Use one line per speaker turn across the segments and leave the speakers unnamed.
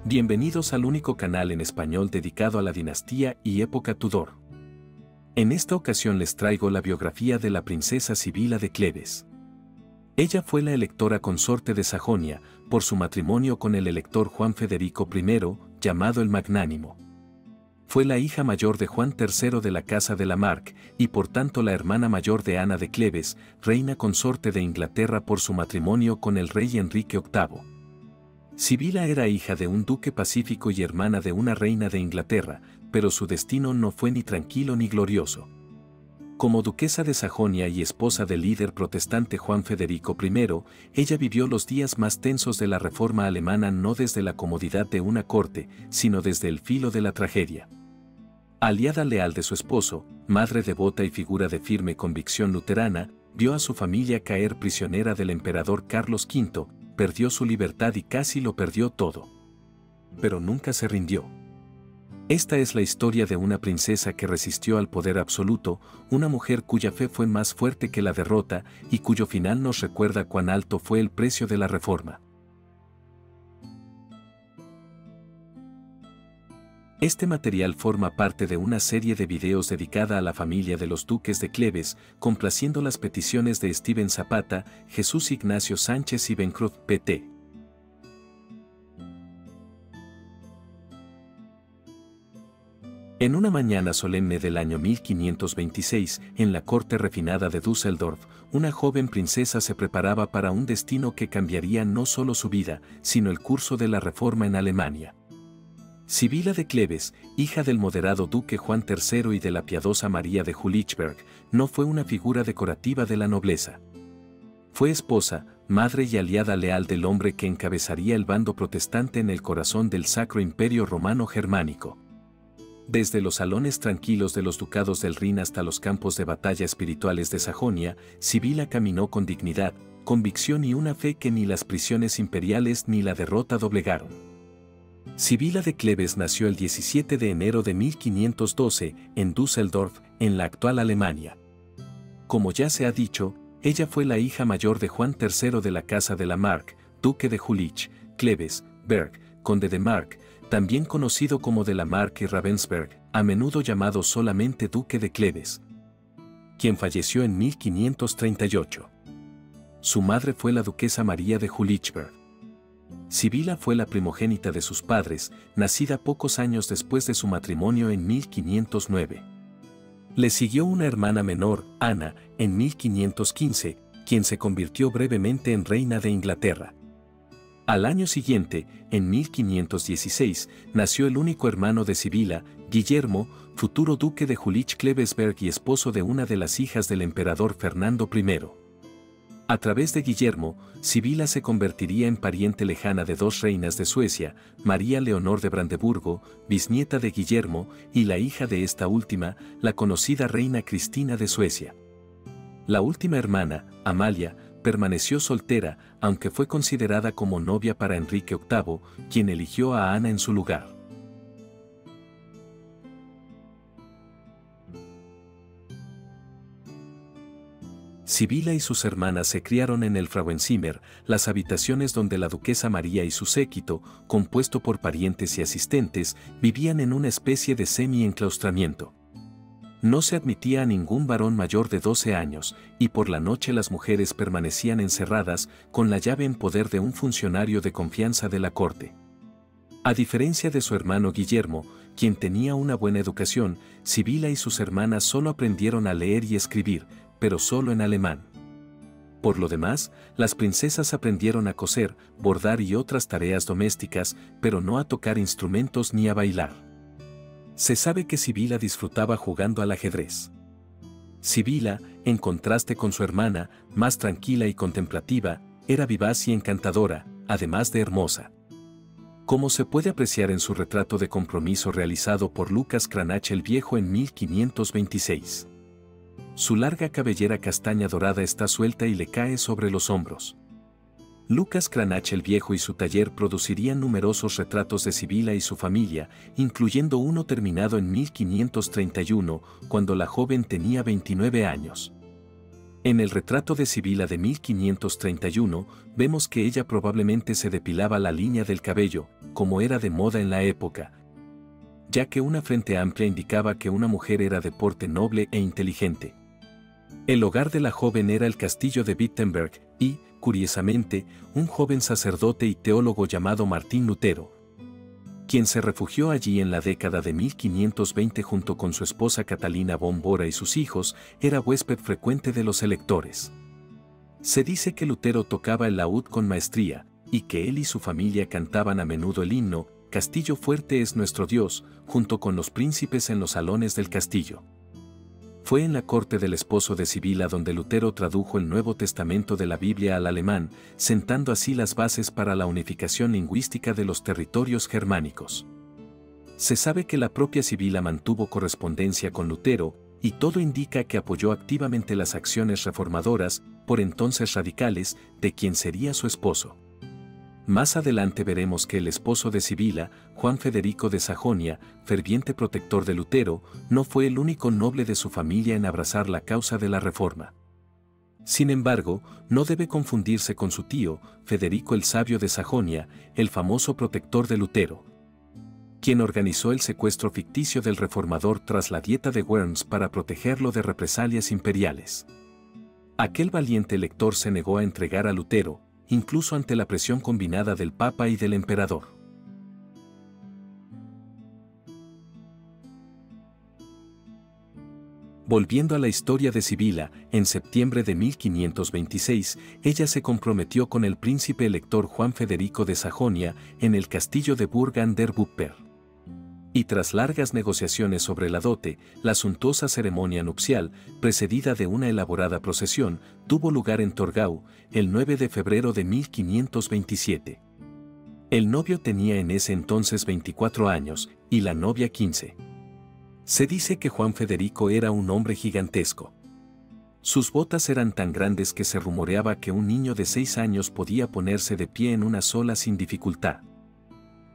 Bienvenidos al único canal en español dedicado a la dinastía y época Tudor. En esta ocasión les traigo la biografía de la princesa Sibila de Cleves. Ella fue la electora consorte de Sajonia, por su matrimonio con el elector Juan Federico I, llamado el Magnánimo. Fue la hija mayor de Juan III de la Casa de Lamarck, y por tanto la hermana mayor de Ana de Cleves, reina consorte de Inglaterra por su matrimonio con el rey Enrique VIII. Sibila era hija de un duque pacífico y hermana de una reina de Inglaterra, pero su destino no fue ni tranquilo ni glorioso. Como duquesa de Sajonia y esposa del líder protestante Juan Federico I, ella vivió los días más tensos de la reforma alemana no desde la comodidad de una corte, sino desde el filo de la tragedia. Aliada leal de su esposo, madre devota y figura de firme convicción luterana, vio a su familia caer prisionera del emperador Carlos V, perdió su libertad y casi lo perdió todo. Pero nunca se rindió. Esta es la historia de una princesa que resistió al poder absoluto, una mujer cuya fe fue más fuerte que la derrota y cuyo final nos recuerda cuán alto fue el precio de la reforma. Este material forma parte de una serie de videos dedicada a la familia de los duques de Cleves, complaciendo las peticiones de Steven Zapata, Jesús Ignacio Sánchez y Bencruz, Pt. En una mañana solemne del año 1526, en la corte refinada de Düsseldorf, una joven princesa se preparaba para un destino que cambiaría no solo su vida, sino el curso de la reforma en Alemania. Sibila de Cleves, hija del moderado duque Juan III y de la piadosa María de Jülichberg, no fue una figura decorativa de la nobleza. Fue esposa, madre y aliada leal del hombre que encabezaría el bando protestante en el corazón del Sacro Imperio Romano Germánico. Desde los salones tranquilos de los ducados del Rin hasta los campos de batalla espirituales de Sajonia, Sibila caminó con dignidad, convicción y una fe que ni las prisiones imperiales ni la derrota doblegaron. Sibila de Cleves nació el 17 de enero de 1512 en Düsseldorf, en la actual Alemania. Como ya se ha dicho, ella fue la hija mayor de Juan III de la Casa de Lamarck, duque de Jülich, Cleves, Berg, conde de Mark, también conocido como de Lamarck y Ravensberg, a menudo llamado solamente duque de Cleves, quien falleció en 1538. Su madre fue la duquesa María de Jülichberg. Sibila fue la primogénita de sus padres, nacida pocos años después de su matrimonio en 1509. Le siguió una hermana menor, Ana, en 1515, quien se convirtió brevemente en reina de Inglaterra. Al año siguiente, en 1516, nació el único hermano de Sibila, Guillermo, futuro duque de Jülich-Clevesberg y esposo de una de las hijas del emperador Fernando I. A través de Guillermo, Sibila se convertiría en pariente lejana de dos reinas de Suecia, María Leonor de Brandeburgo, bisnieta de Guillermo, y la hija de esta última, la conocida reina Cristina de Suecia. La última hermana, Amalia, permaneció soltera, aunque fue considerada como novia para Enrique VIII, quien eligió a Ana en su lugar. Sibila y sus hermanas se criaron en el Frauenzimmer, las habitaciones donde la duquesa María y su séquito, compuesto por parientes y asistentes, vivían en una especie de semi-enclaustramiento. No se admitía a ningún varón mayor de 12 años, y por la noche las mujeres permanecían encerradas, con la llave en poder de un funcionario de confianza de la corte. A diferencia de su hermano Guillermo, quien tenía una buena educación, Sibila y sus hermanas solo aprendieron a leer y escribir, pero solo en alemán. Por lo demás, las princesas aprendieron a coser, bordar y otras tareas domésticas, pero no a tocar instrumentos ni a bailar. Se sabe que Sibila disfrutaba jugando al ajedrez. Sibila, en contraste con su hermana, más tranquila y contemplativa, era vivaz y encantadora, además de hermosa. Como se puede apreciar en su retrato de compromiso realizado por Lucas Cranach el Viejo en 1526. Su larga cabellera castaña dorada está suelta y le cae sobre los hombros. Lucas Cranach el Viejo y su taller producirían numerosos retratos de Sibila y su familia, incluyendo uno terminado en 1531, cuando la joven tenía 29 años. En el retrato de Sibila de 1531, vemos que ella probablemente se depilaba la línea del cabello, como era de moda en la época, ya que una frente amplia indicaba que una mujer era de porte noble e inteligente. El hogar de la joven era el castillo de Wittenberg y, curiosamente, un joven sacerdote y teólogo llamado Martín Lutero, quien se refugió allí en la década de 1520 junto con su esposa Catalina von Bora y sus hijos, era huésped frecuente de los electores. Se dice que Lutero tocaba el laúd con maestría, y que él y su familia cantaban a menudo el himno, Castillo fuerte es nuestro Dios, junto con los príncipes en los salones del castillo. Fue en la corte del esposo de Sibila donde Lutero tradujo el Nuevo Testamento de la Biblia al alemán, sentando así las bases para la unificación lingüística de los territorios germánicos. Se sabe que la propia Sibila mantuvo correspondencia con Lutero, y todo indica que apoyó activamente las acciones reformadoras, por entonces radicales, de quien sería su esposo. Más adelante veremos que el esposo de Sibila, Juan Federico de Sajonia, ferviente protector de Lutero, no fue el único noble de su familia en abrazar la causa de la Reforma. Sin embargo, no debe confundirse con su tío, Federico el Sabio de Sajonia, el famoso protector de Lutero, quien organizó el secuestro ficticio del reformador tras la Dieta de Worms para protegerlo de represalias imperiales. Aquel valiente elector se negó a entregar a Lutero, incluso ante la presión combinada del Papa y del Emperador. Volviendo a la historia de Sibila, en septiembre de 1526, ella se comprometió con el príncipe elector Juan Federico de Sajonia en el castillo de Burg an der Wupper. Y tras largas negociaciones sobre la dote, la suntuosa ceremonia nupcial, precedida de una elaborada procesión, tuvo lugar en Torgau, el 9 de febrero de 1527. El novio tenía en ese entonces 24 años, y la novia 15. Se dice que Juan Federico era un hombre gigantesco. Sus botas eran tan grandes que se rumoreaba que un niño de 6 años podía ponerse de pie en una sola sin dificultad.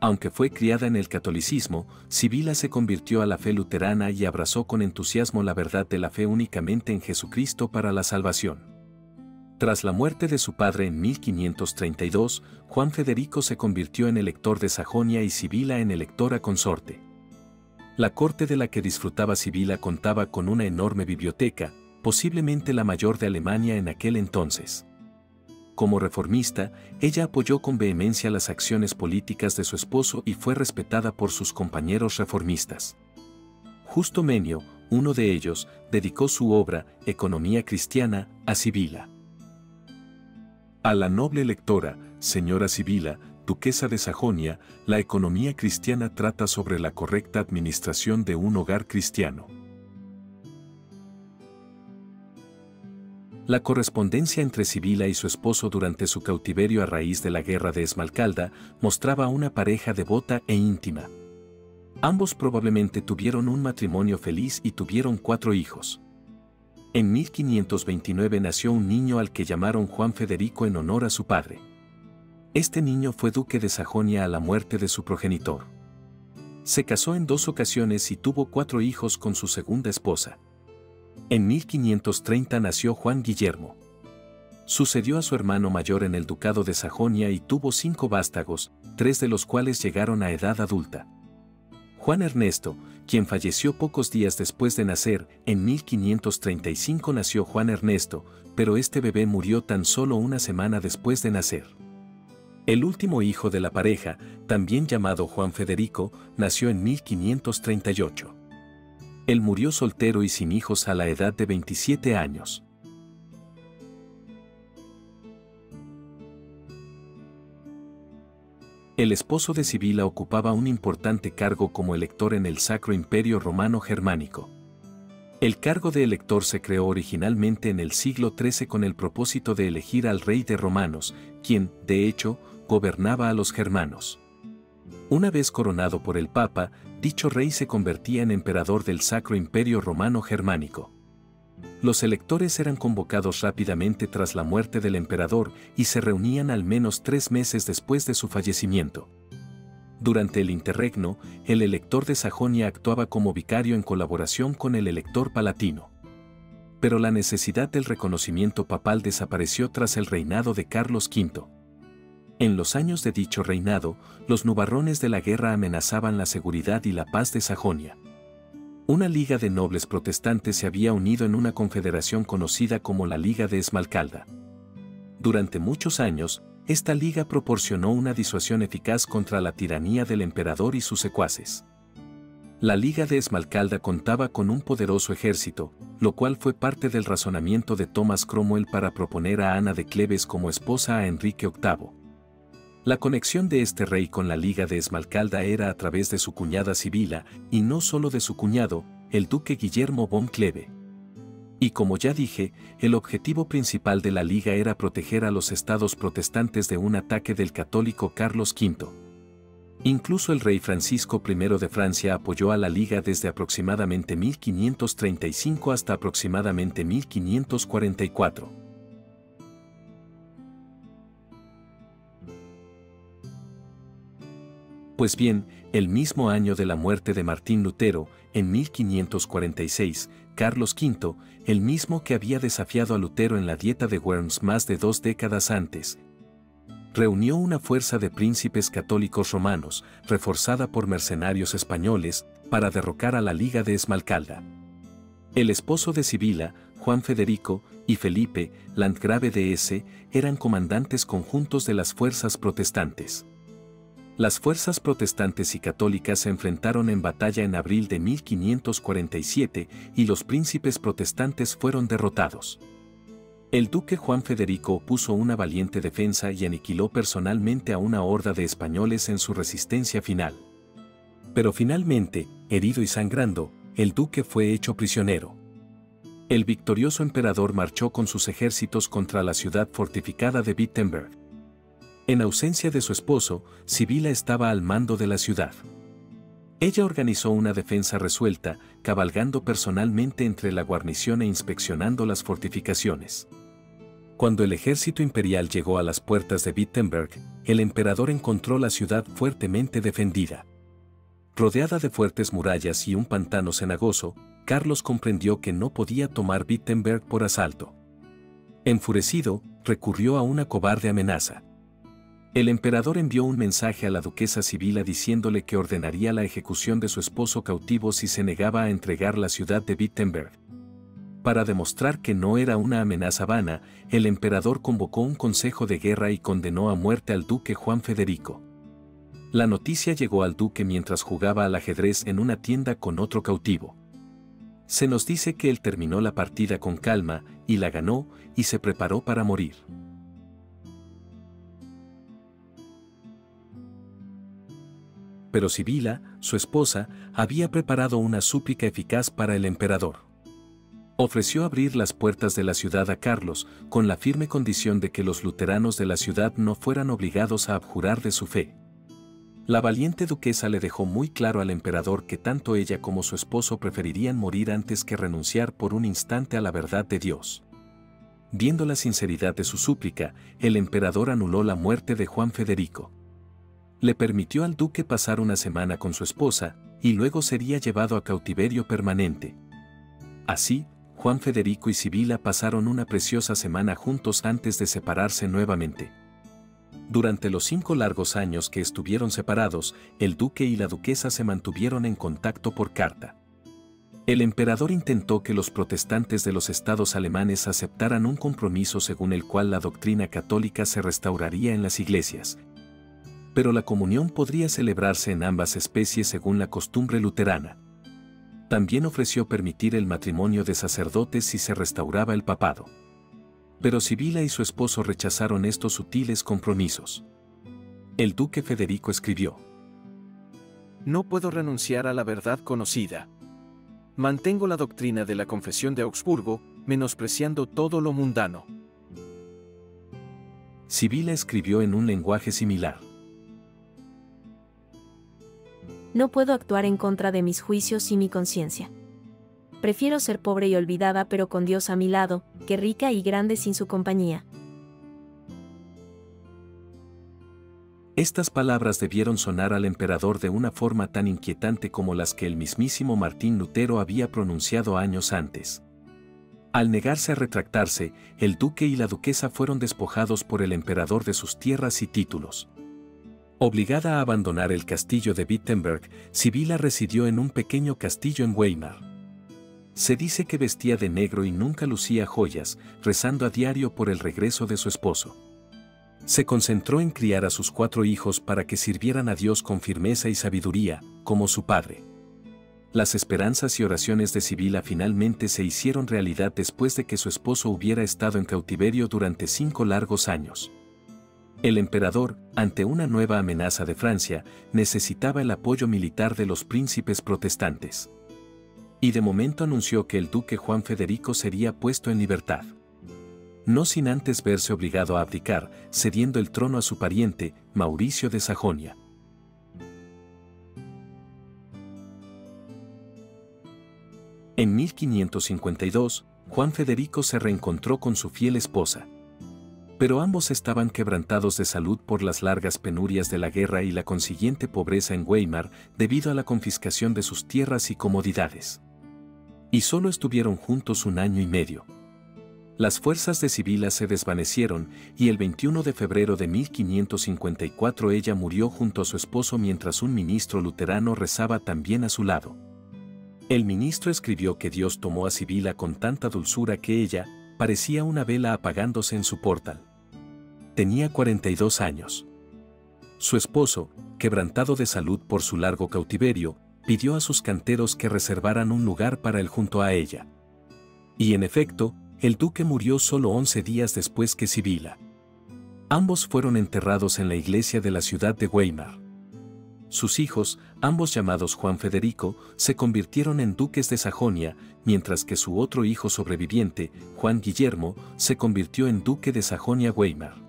Aunque fue criada en el catolicismo, Sibila se convirtió a la fe luterana y abrazó con entusiasmo la verdad de la fe únicamente en Jesucristo para la salvación. Tras la muerte de su padre en 1532, Juan Federico se convirtió en elector de Sajonia y Sibila en electora consorte. La corte de la que disfrutaba Sibila contaba con una enorme biblioteca, posiblemente la mayor de Alemania en aquel entonces. Como reformista, ella apoyó con vehemencia las acciones políticas de su esposo y fue respetada por sus compañeros reformistas. Justo Menio, uno de ellos, dedicó su obra, Economía Cristiana, a Sibila. A la noble lectora, señora Sibila, duquesa de Sajonia, la economía cristiana trata sobre la correcta administración de un hogar cristiano. La correspondencia entre Sibila y su esposo durante su cautiverio a raíz de la guerra de Esmalcalda mostraba una pareja devota e íntima. Ambos probablemente tuvieron un matrimonio feliz y tuvieron 4 hijos. En 1529 nació un niño al que llamaron Juan Federico en honor a su padre. Este niño fue duque de Sajonia a la muerte de su progenitor. Se casó en 2 ocasiones y tuvo 4 hijos con su segunda esposa. En 1530 nació Juan Guillermo. Sucedió a su hermano mayor en el ducado de Sajonia y tuvo 5 vástagos, 3 de los cuales llegaron a edad adulta. Juan Ernesto, quien falleció pocos días después de nacer, en 1535 nació Juan Ernesto, pero este bebé murió tan solo una semana después de nacer. El último hijo de la pareja, también llamado Juan Federico, nació en 1538. Él murió soltero y sin hijos a la edad de 27 años. El esposo de Sibila ocupaba un importante cargo como elector en el Sacro Imperio Romano Germánico. El cargo de elector se creó originalmente en el siglo XIII con el propósito de elegir al rey de romanos, quien, de hecho, gobernaba a los germanos. Una vez coronado por el Papa, dicho rey se convertía en emperador del Sacro Imperio Romano Germánico. Los electores eran convocados rápidamente tras la muerte del emperador y se reunían al menos 3 meses después de su fallecimiento. Durante el interregno, el elector de Sajonia actuaba como vicario en colaboración con el elector palatino. pero la necesidad del reconocimiento papal desapareció tras el reinado de Carlos V. En los años de dicho reinado, los nubarrones de la guerra amenazaban la seguridad y la paz de Sajonia. Una liga de nobles protestantes se había unido en una confederación conocida como la Liga de Esmalcalda. Durante muchos años, esta liga proporcionó una disuasión eficaz contra la tiranía del emperador y sus secuaces. La Liga de Esmalcalda contaba con un poderoso ejército, lo cual fue parte del razonamiento de Thomas Cromwell para proponer a Ana de Cleves como esposa a Enrique VIII. La conexión de este rey con la Liga de Esmalcalda era a través de su cuñada Sibila, y no solo de su cuñado, el duque Guillermo von Kleve. Y como ya dije, el objetivo principal de la Liga era proteger a los estados protestantes de un ataque del católico Carlos V. Incluso el rey Francisco I de Francia apoyó a la Liga desde aproximadamente 1535 hasta aproximadamente 1544. Pues bien, el mismo año de la muerte de Martín Lutero, en 1546, Carlos V, el mismo que había desafiado a Lutero en la Dieta de Worms más de 2 décadas antes, reunió una fuerza de príncipes católicos romanos, reforzada por mercenarios españoles, para derrocar a la Liga de Esmalcalda. El esposo de Sibila, Juan Federico, y Felipe, landgrave de Hesse, eran comandantes conjuntos de las fuerzas protestantes. Las fuerzas protestantes y católicas se enfrentaron en batalla en abril de 1547 y los príncipes protestantes fueron derrotados. El duque Juan Federico opuso una valiente defensa y aniquiló personalmente a una horda de españoles en su resistencia final. Pero finalmente, herido y sangrando, el duque fue hecho prisionero. El victorioso emperador marchó con sus ejércitos contra la ciudad fortificada de Wittenberg. En ausencia de su esposo, Sibila estaba al mando de la ciudad. Ella organizó una defensa resuelta, cabalgando personalmente entre la guarnición e inspeccionando las fortificaciones. Cuando el ejército imperial llegó a las puertas de Wittenberg, el emperador encontró la ciudad fuertemente defendida. Rodeada de fuertes murallas y un pantano cenagoso, Carlos comprendió que no podía tomar Wittenberg por asalto. Enfurecido, recurrió a una cobarde amenaza. El emperador envió un mensaje a la duquesa Sibila diciéndole que ordenaría la ejecución de su esposo cautivo si se negaba a entregar la ciudad de Wittenberg. Para demostrar que no era una amenaza vana, el emperador convocó un consejo de guerra y condenó a muerte al duque Juan Federico. La noticia llegó al duque mientras jugaba al ajedrez en una tienda con otro cautivo. Se nos dice que él terminó la partida con calma, y la ganó, y se preparó para morir. Pero Sibila, su esposa, había preparado una súplica eficaz para el emperador. Ofreció abrir las puertas de la ciudad a Carlos, con la firme condición de que los luteranos de la ciudad no fueran obligados a abjurar de su fe. La valiente duquesa le dejó muy claro al emperador que tanto ella como su esposo preferirían morir antes que renunciar por un instante a la verdad de Dios. Viendo la sinceridad de su súplica, el emperador anuló la muerte de Juan Federico. Le permitió al duque pasar una semana con su esposa, y luego sería llevado a cautiverio permanente. Así, Juan Federico y Sibila pasaron una preciosa semana juntos antes de separarse nuevamente. Durante los 5 largos años que estuvieron separados, el duque y la duquesa se mantuvieron en contacto por carta. El emperador intentó que los protestantes de los estados alemanes aceptaran un compromiso según el cual la doctrina católica se restauraría en las iglesias. Pero la comunión podría celebrarse en ambas especies según la costumbre luterana. También ofreció permitir el matrimonio de sacerdotes si se restauraba el papado. Pero Sibila y su esposo rechazaron estos sutiles compromisos. El duque Federico escribió:
No puedo renunciar a la verdad conocida. Mantengo la doctrina de la Confesión de Augsburgo, menospreciando todo lo mundano.
Sibila escribió en un lenguaje similar:
No puedo actuar en contra de mis juicios y mi conciencia. Prefiero ser pobre y olvidada pero con Dios a mi lado, que rica y grande sin su compañía.
Estas palabras debieron sonar al emperador de una forma tan inquietante como las que el mismísimo Martín Lutero había pronunciado años antes. Al negarse a retractarse, el duque y la duquesa fueron despojados por el emperador de sus tierras y títulos. Obligada a abandonar el castillo de Wittenberg, Sibila residió en un pequeño castillo en Weimar. Se dice que vestía de negro y nunca lucía joyas, rezando a diario por el regreso de su esposo. Se concentró en criar a sus 4 hijos para que sirvieran a Dios con firmeza y sabiduría, como su padre. Las esperanzas y oraciones de Sibila finalmente se hicieron realidad después de que su esposo hubiera estado en cautiverio durante 5 largos años. El emperador, ante una nueva amenaza de Francia, necesitaba el apoyo militar de los príncipes protestantes. Y de momento anunció que el duque Juan Federico sería puesto en libertad. No sin antes verse obligado a abdicar, cediendo el trono a su pariente, Mauricio de Sajonia. En 1552, Juan Federico se reencontró con su fiel esposa. Pero ambos estaban quebrantados de salud por las largas penurias de la guerra y la consiguiente pobreza en Weimar debido a la confiscación de sus tierras y comodidades. Y solo estuvieron juntos 1 año y medio. Las fuerzas de Sibila se desvanecieron y el 21 de febrero de 1554 ella murió junto a su esposo mientras un ministro luterano rezaba también a su lado. El ministro escribió que Dios tomó a Sibila con tanta dulzura que ella parecía una vela apagándose en su portal. Tenía 42 años. Su esposo, quebrantado de salud por su largo cautiverio, pidió a sus canteros que reservaran un lugar para él junto a ella. Y en efecto, el duque murió solo 11 días después que Sibila. Ambos fueron enterrados en la iglesia de la ciudad de Weimar. Sus hijos, ambos llamados Juan Federico, se convirtieron en duques de Sajonia, mientras que su otro hijo sobreviviente, Juan Guillermo, se convirtió en duque de Sajonia-Weimar.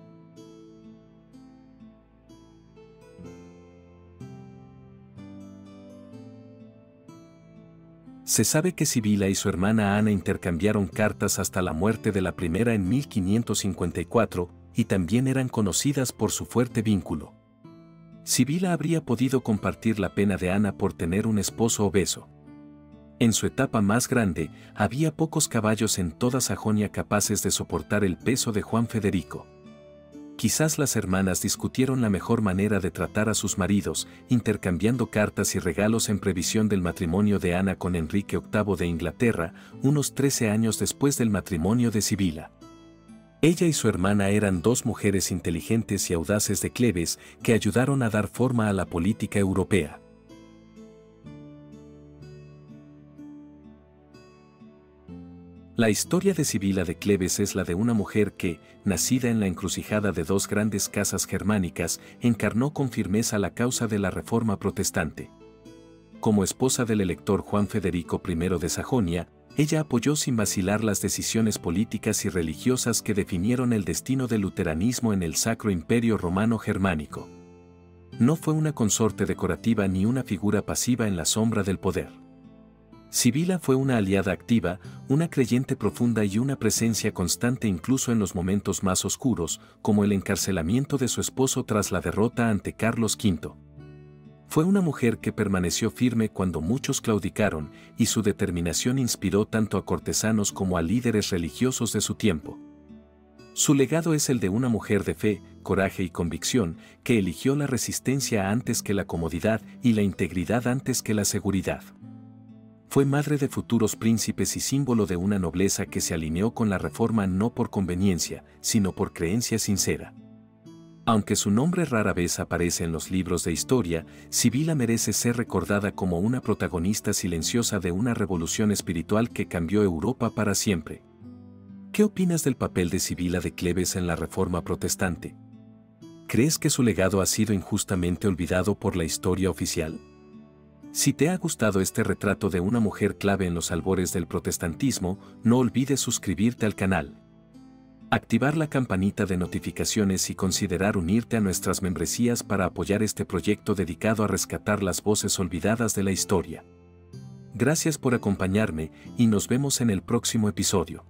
Se sabe que Sibila y su hermana Ana intercambiaron cartas hasta la muerte de la primera en 1554, y también eran conocidas por su fuerte vínculo. Sibila habría podido compartir la pena de Ana por tener un esposo obeso. En su etapa más grande, había pocos caballos en toda Sajonia capaces de soportar el peso de Juan Federico. Quizás las hermanas discutieron la mejor manera de tratar a sus maridos, intercambiando cartas y regalos en previsión del matrimonio de Ana con Enrique VIII de Inglaterra, unos 13 años después del matrimonio de Sibila. Ella y su hermana eran 2 mujeres inteligentes y audaces de Cleves que ayudaron a dar forma a la política europea. La historia de Sibila de Cleves es la de una mujer que, nacida en la encrucijada de 2 grandes casas germánicas, encarnó con firmeza la causa de la Reforma protestante. Como esposa del elector Juan Federico I de Sajonia, ella apoyó sin vacilar las decisiones políticas y religiosas que definieron el destino del luteranismo en el Sacro Imperio Romano Germánico. No fue una consorte decorativa ni una figura pasiva en la sombra del poder. Sibila fue una aliada activa, una creyente profunda y una presencia constante incluso en los momentos más oscuros, como el encarcelamiento de su esposo tras la derrota ante Carlos V. Fue una mujer que permaneció firme cuando muchos claudicaron, y su determinación inspiró tanto a cortesanos como a líderes religiosos de su tiempo. Su legado es el de una mujer de fe, coraje y convicción, que eligió la resistencia antes que la comodidad y la integridad antes que la seguridad. Fue madre de futuros príncipes y símbolo de una nobleza que se alineó con la Reforma no por conveniencia, sino por creencia sincera. Aunque su nombre rara vez aparece en los libros de historia, Sibila merece ser recordada como una protagonista silenciosa de una revolución espiritual que cambió Europa para siempre. ¿Qué opinas del papel de Sibila de Cleves en la Reforma protestante? ¿Crees que su legado ha sido injustamente olvidado por la historia oficial? Si te ha gustado este retrato de una mujer clave en los albores del protestantismo, no olvides suscribirte al canal, activar la campanita de notificaciones y considerar unirte a nuestras membresías para apoyar este proyecto dedicado a rescatar las voces olvidadas de la historia. Gracias por acompañarme y nos vemos en el próximo episodio.